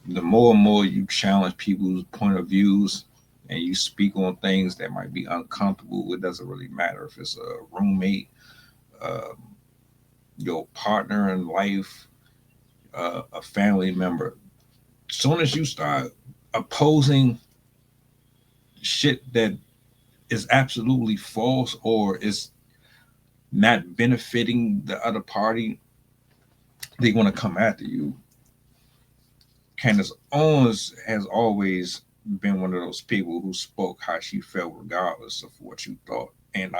the more and more you challenge people's point of views and you speak on things that might be uncomfortable, it doesn't really matter if it's a roommate, uh, your partner in life, a family member. As soon as you start opposing shit that is absolutely false or is not benefiting the other party, they want to come after you. Candace Owens has always been one of those people who spoke how she felt regardless of what you thought. And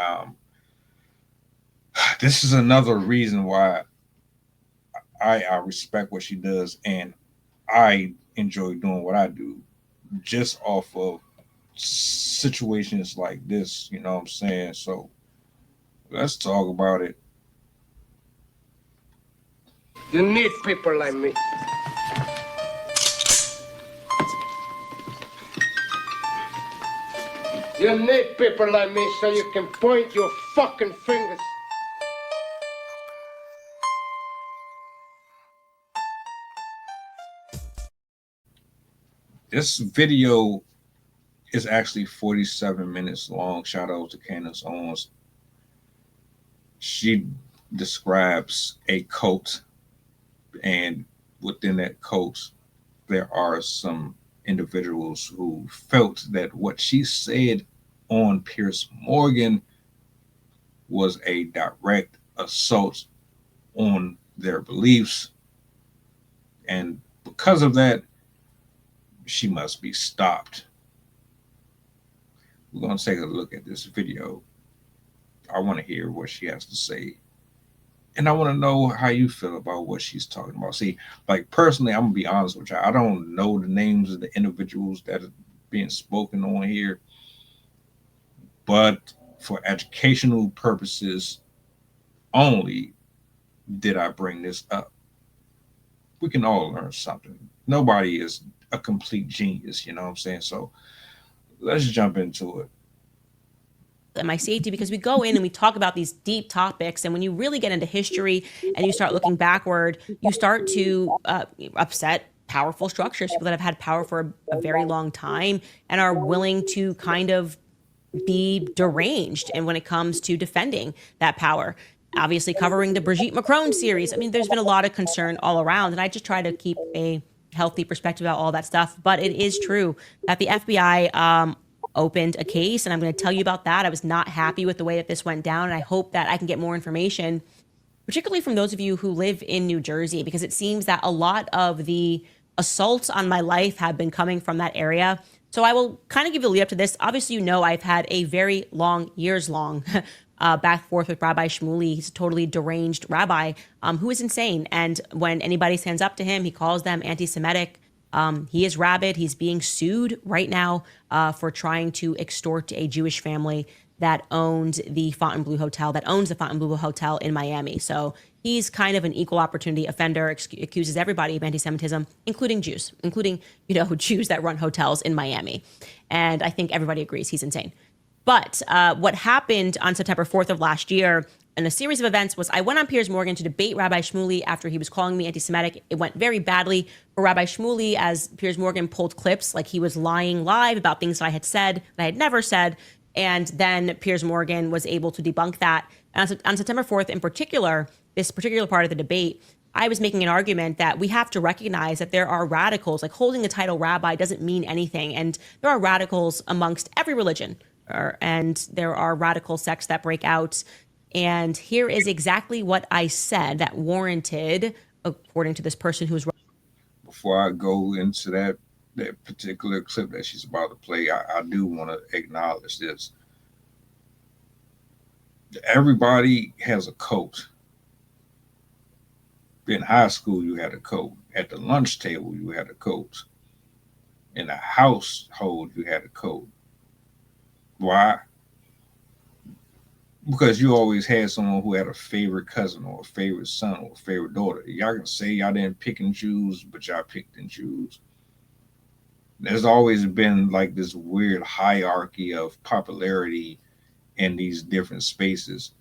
this is another reason why I respect what she does and I enjoy doing what I do just off of situations like this, you know what I'm saying? So let's talk about it. You need people like me. You need people like me so you can point your fucking fingers. This video is actually 47 minutes long. Shout out to Candace Owens. She describes a cult, and within that cult, there are some individuals who felt that what she said on Pierce Morgan was a direct assault on their beliefs. And because of that, she must be stopped. We're going to take a look at this video. I want to hear what she has to say. And I want to know how you feel about what she's talking about. See, like personally, I'm going to be honest with you. I don't know the names of the individuals that are being spoken on here. But for educational purposes only, did I bring this up? We can all learn something. Nobody is a complete genius, you know what I'm saying? So let's jump into it. And my safety, because we go in and we talk about these deep topics, and when you really get into history and you start looking backward, you start to upset powerful structures, people that have had power for a very long time and are willing to kind of be deranged. And when it comes to defending that power, obviously covering the Brigitte Macron series, I mean, there's been a lot of concern all around, and I just try to keep a healthy perspective about all that stuff. But it is true that the FBI opened a case, and I'm going to tell you about that. I was not happy with the way that this went down, and I hope that I can get more information, particularly from those of you who live in New Jersey, because it seems that a lot of the assaults on my life have been coming from that area. So I will kind of give you a lead up to this. Obviously, you know, I've had a very long, years long, back and forth with Rabbi Shmuley. He's a totally deranged rabbi who is insane. And when anybody stands up to him, he calls them anti-Semitic. He is rabid. He's being sued right now for trying to extort a Jewish family that owns the Fontainebleau Hotel in Miami. So he's kind of an equal opportunity offender, accuses everybody of anti-Semitism, including Jews, including, you know, Jews that run hotels in Miami. And I think everybody agrees he's insane. But what happened on September 4th of last year in a series of events was I went on Piers Morgan to debate Rabbi Shmuley after he was calling me anti-Semitic. It went very badly for Rabbi Shmuley as Piers Morgan pulled clips like he was lying live about things that I had said that I had never said. And then Piers Morgan was able to debunk that. And on September 4th in particular, this particular part of the debate, I was making an argument that we have to recognize that there are radicals, like holding the title rabbi doesn't mean anything. And there are radicals amongst every religion, and there are radical sects that break out. And here is exactly what I said that warranted, according to this person who's. Before I go into that particular clip that she's about to play, I do want to acknowledge this. Everybody has a coat. In high school, you had a coat. At the lunch table, you had a coat. In the household, you had a coat. Why? Because you always had someone who had a favorite cousin or a favorite son or a favorite daughter. Y'all can say y'all didn't pick and choose, but y'all picked and choose. There's always been like this weird hierarchy of popularity in these different spaces.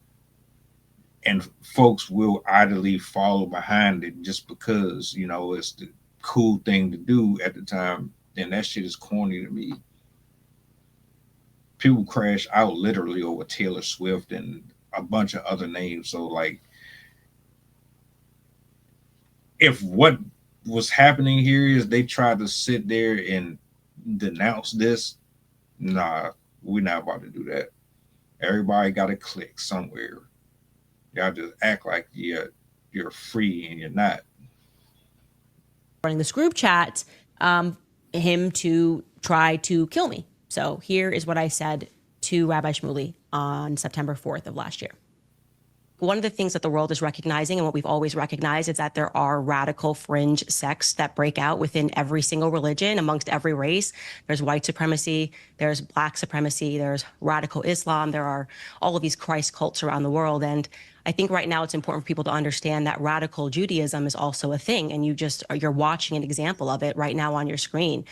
And folks will idly follow behind it just because, you know, it's the cool thing to do at the time, then that shit is corny to me. People crash out literally over Taylor Swift and a bunch of other names. So like, if what was happening here is they tried to sit there and denounce this, nah, we're not about to do that. Everybody got to click somewhere. Y'all just act like you're free and you're not. Running this group chat, him to try to kill me. So here is what I said to Rabbi Shmuley on September 4th of last year. One of the things that the world is recognizing, and what we've always recognized, is that there are radical fringe sects that break out within every single religion, amongst every race. There's white supremacy, there's black supremacy, there's radical Islam, there are all of these Christ cults around the world. And I think right now it's important for people to understand that radical Judaism is also a thing, and you're watching an example of it right now on your screen.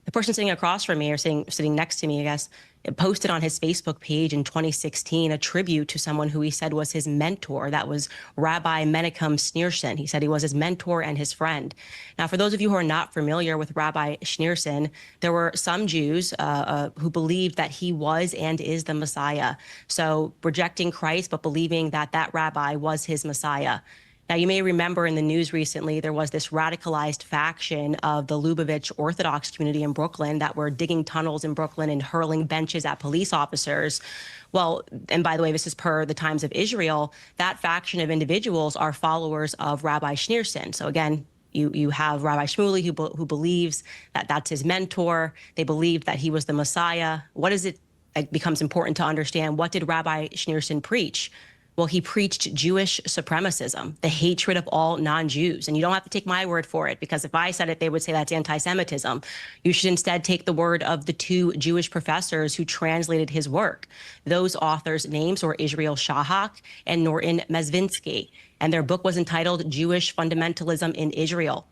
The person sitting across from me, or sitting next to me, I guess, posted on his Facebook page in 2016 a tribute to someone who he said was his mentor. That was Rabbi Menachem Schneerson. He said he was his mentor and his friend. Now, for those of you who are not familiar with Rabbi Schneerson, there were some Jews who believed that he was and is the Messiah. So rejecting Christ, but believing that that rabbi was his Messiah. Now, you may remember in the news recently, there was this radicalized faction of the Lubavitch Orthodox community in Brooklyn that were digging tunnels in Brooklyn and hurling benches at police officers. Well, and by the way, this is per the Times of Israel, that faction of individuals are followers of Rabbi Schneerson. So again, you have Rabbi Shmuley who believes that that's his mentor. They believed that he was the Messiah. What is it? It becomes important to understand, what did Rabbi Schneerson preach? Well, he preached Jewish supremacism, the hatred of all non-Jews. And you don't have to take my word for it, because if I said it, they would say that's anti-Semitism. You should instead take the word of the two Jewish professors who translated his work. Those authors' names were Israel Shahak and Norton Mezvinsky. And their book was entitled Jewish Fundamentalism in Israel.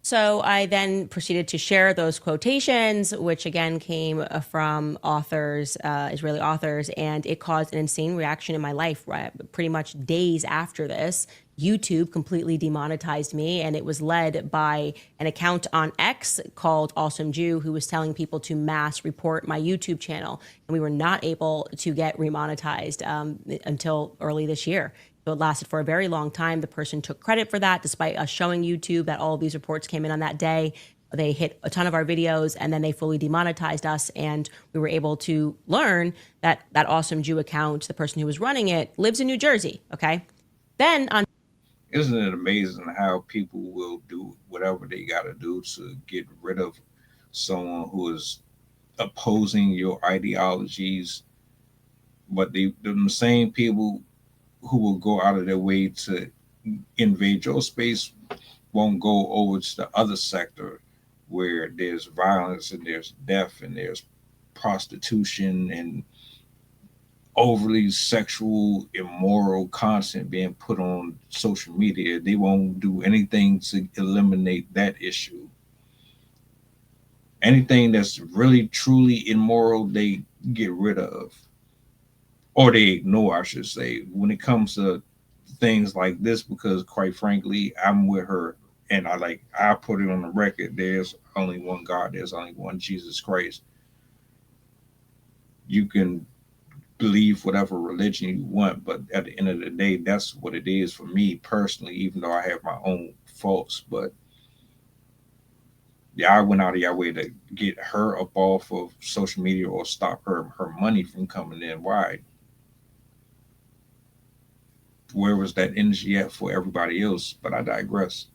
So I then proceeded to share those quotations, which again came from authors, Israeli authors, and it caused an insane reaction in my life. Right? Pretty much days after this, YouTube completely demonetized me, and it was led by an account on X called Awesome Jew, who was telling people to mass report my YouTube channel, and we were not able to get remonetized until early this year. So it lasted for a very long time. The person took credit for that, despite us showing YouTube that all of these reports came in on that day. They hit a ton of our videos, and then they fully demonetized us. And we were able to learn that that Awesome Jew account, the person who was running it, lives in New Jersey. Okay. Then on. Isn't it amazing how people will do whatever they got to do to get rid of someone who is opposing your ideologies, but the same people who will go out of their way to invade your space won't go over to the other sector where there's violence and there's death and there's prostitution and overly sexual, immoral content being put on social media. They won't do anything to eliminate that issue. Anything that's really, truly immoral, they get rid of. Or they ignore, I should say, when it comes to things like this, because quite frankly, I'm with her, and I put it on the record, there's only one God, there's only one Jesus Christ. You can believe whatever religion you want, but at the end of the day, that's what it is for me personally, even though I have my own faults. But yeah, I went out of your way to get her up off of social media or stop her money from coming in. Why? Where was that energy at for everybody else? But I digress.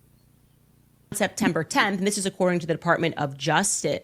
September 10th, and this is according to the Department of Justice,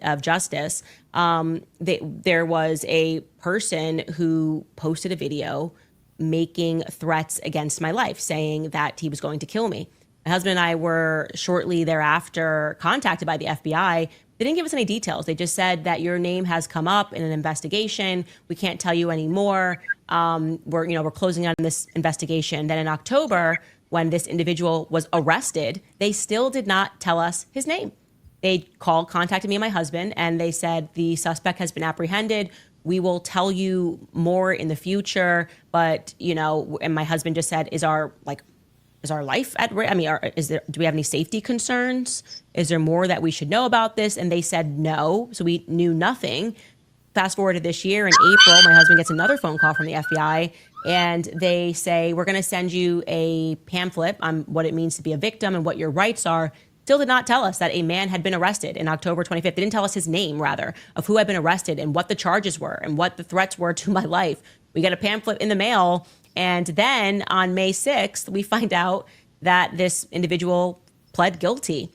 there was a person who posted a video making threats against my life, saying that he was going to kill me. My husband and I were shortly thereafter contacted by the FBI. They didn't give us any details. They just said that your name has come up in an investigation. We can't tell you any more. We're closing on this investigation. Then in October, when this individual was arrested, they still did not tell us his name. They contacted me and my husband, and they said the suspect has been apprehended. We will tell you more in the future. But, and my husband just said, is our our life at risk? I mean, do we have any safety concerns? Is there more that we should know about this? And they said no. So we knew nothing. Fast forward to this year in April, my husband gets another phone call from the FBI, and they say, we're going to send you a pamphlet on what it means to be a victim and what your rights are. Still did not tell us that a man had been arrested in October 25th. They didn't tell us his name, rather, of who had been arrested and what the charges were and what the threats were to my life. We get a pamphlet in the mail, and then on May 6th, we find out that this individual pled guilty.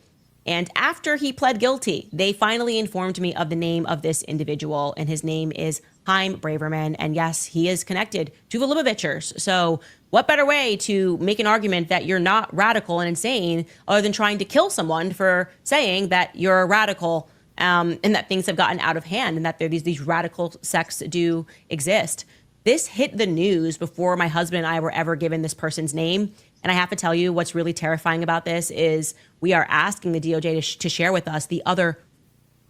And after he pled guilty, they finally informed me of the name of this individual, and his name is Chaim Braverman. And yes, he is connected to the Lubavitchers. So what better way to make an argument that you're not radical and insane other than trying to kill someone for saying that you're a radical, and that things have gotten out of hand and that these radical sects do exist. This hit the news before my husband and I were ever given this person's name. And I have to tell you, what's really terrifying about this is we are asking the DOJ to share with us the other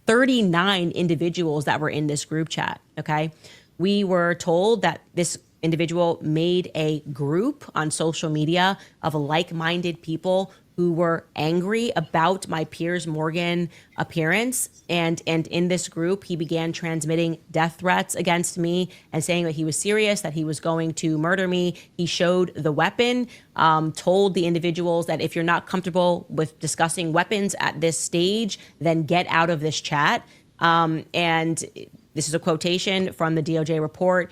39 individuals that were in this group chat, okay? We were told that this individual made a group on social media of like-minded people who were angry about my Piers Morgan appearance. And in this group, he began transmitting death threats against me and saying that he was serious, that he was going to murder me. He showed the weapon, told the individuals that if you're not comfortable with discussing weapons at this stage, then get out of this chat. And this is a quotation from the DOJ report.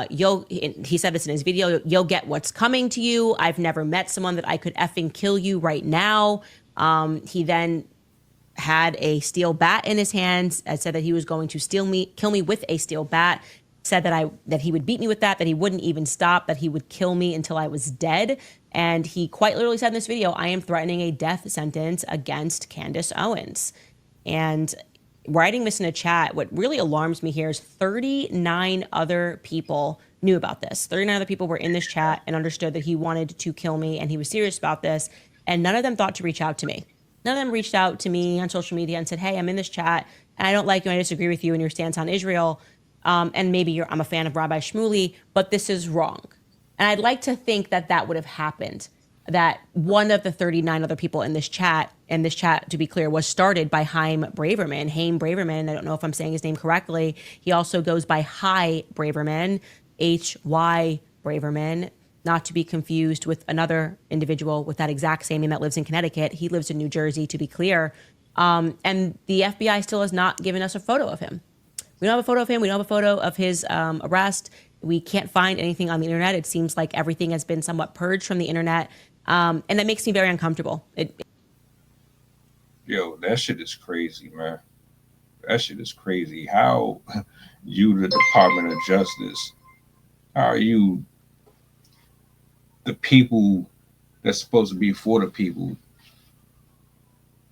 He said this in his video, you'll get what's coming to you. I've never met someone that I could effing kill you right now. He then had a steel bat in his hands and said that he was going to kill me with a steel bat. Said that he would beat me with that he wouldn't even stop, that he would kill me until I was dead. And he quite literally said in this video, I am threatening a death sentence against Candace Owens. And writing this in a chat, what really alarms me here is 39 other people knew about this. 39 other people were in this chat and understood that he wanted to kill me and he was serious about this. And none of them thought to reach out to me. None of them reached out to me on social media and said, hey, I'm in this chat and I don't like you. I disagree with you and your stance on Israel. And maybe I'm a fan of Rabbi Shmuley, but this is wrong. And I'd like to think that that would have happened, that one of the 39 other people in this chat, and this chat, to be clear, was started by Chaim Braverman. Chaim Braverman, I don't know if I'm saying his name correctly. He also goes by Hy Braverman, Hy Braverman, not to be confused with another individual with that exact same name that lives in Connecticut. He lives in New Jersey, to be clear. And the FBI still has not given us a photo of him. We don't have a photo of him. We don't have a photo of his arrest. We can't find anything on the internet. It seems like everything has been somewhat purged from the internet. And that makes me very uncomfortable. Yo, that shit is crazy, man. That shit is crazy. How you, the Department of Justice, how are you the people that's supposed to be for the people,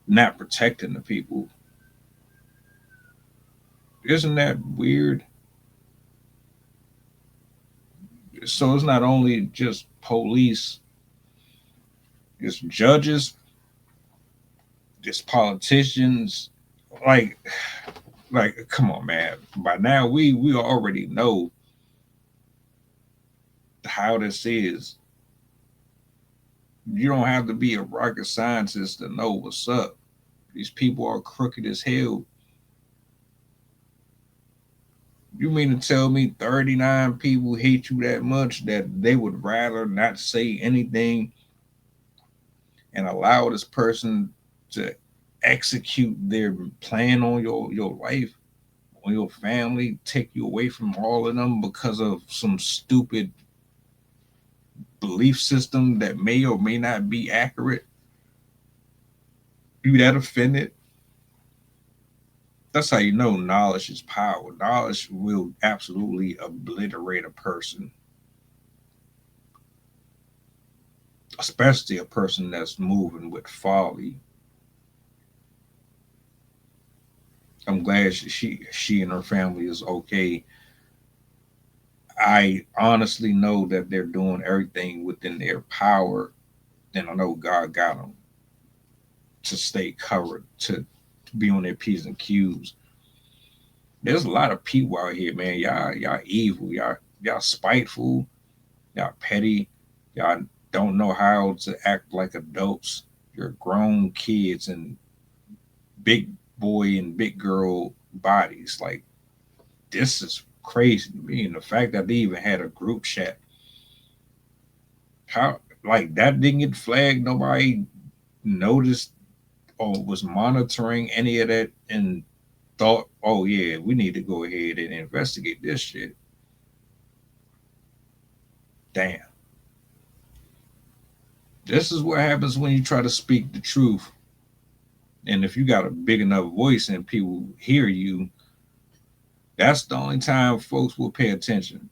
not protecting the people? Isn't that weird? So it's not only just police, it's judges, it's politicians. Like, come on, man. By now we already know how this is. You don't have to be a rocket scientist to know what's up. These people are crooked as hell. You mean to tell me 39 people hate you that much that they would rather not say anything and allow this person to execute their plan on your life, on your family, take you away from all of them because of some stupid belief system that may or may not be accurate? You that offended? That's how you know knowledge is power. Knowledge will absolutely obliterate a person, especially a person that's moving with folly. I'm glad she and her family is okay. I honestly know that they're doing everything within their power, and I know God got them to stay covered, to be on their P's and Q's. There's a lot of people out here, man. Y'all evil. Y'all spiteful. Y'all petty. Y'all don't know how to act like adults. You're grown kids in big boy and big girl bodies. Like, this is crazy to me. And the fact that they even had a group chat, how, like, that didn't get flagged. Nobody noticed or was monitoring any of that and thought, oh yeah, we need to go ahead and investigate this shit. Damn. This is what happens when you try to speak the truth. And if you got a big enough voice and people hear you, that's the only time folks will pay attention.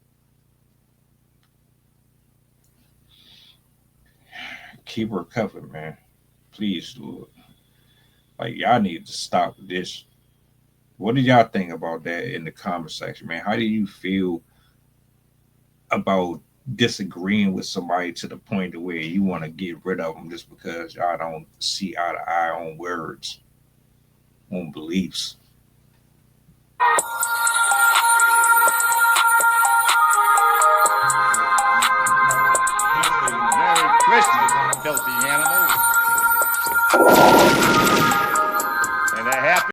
Keep her covered, man. Please do it. Like, y'all need to stop this. What did y'all think about that in the comment section, man? How do you feel about disagreeing with somebody to the point to where you want to get rid of them just because y'all don't see eye to eye on words, on beliefs? Merry Christmas, filthy animal.